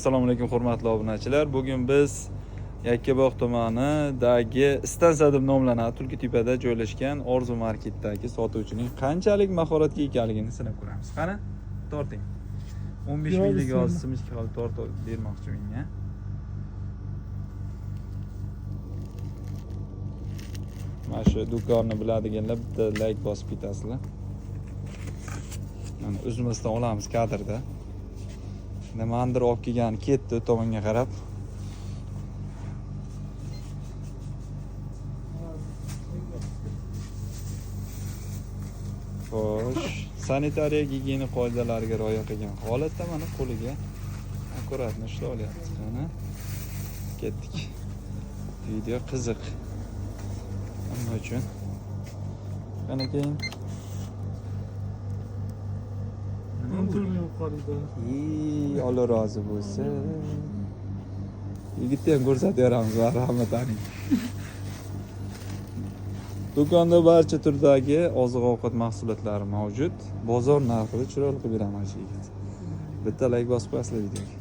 Assalomu alaykum hurmatli obunachilar. Bugun biz Yakkabog' tumanidagi Stansiya deb nomlanadi Tulkitepada joylashgan Orzu marketdagi sotuvchining qanchalik mahoratga egaligini sinab ko'ramiz. Qani, torting. 15 minglik hozir simishga qolib tortib bermoqchi menga. Mana shu do'konni biladiganlar bitta like bosib ketasizlar. Mana o'zimizdan olamiz kadrda. Nimadir olib kelgan ketdi tomonga qarab. Xo'sh, sanitariya gigiyena qoidalariga rioya qilgan holatda mana qo'liga akkuratni ushlab olyapti. Qani ketdik. Video qiziq. Nima uchun? Qani keyin Alloh rozi bo'lsin. Yigitni ham ko'rsatib beramiz, rahmat aning. Do'konda barcha turdagi oziq-ovqat mahsulotlari mavjud. Bozor narxida chiroyli qilib beraman shu yigit. Bitta like bosib qo'yasizlar videoga.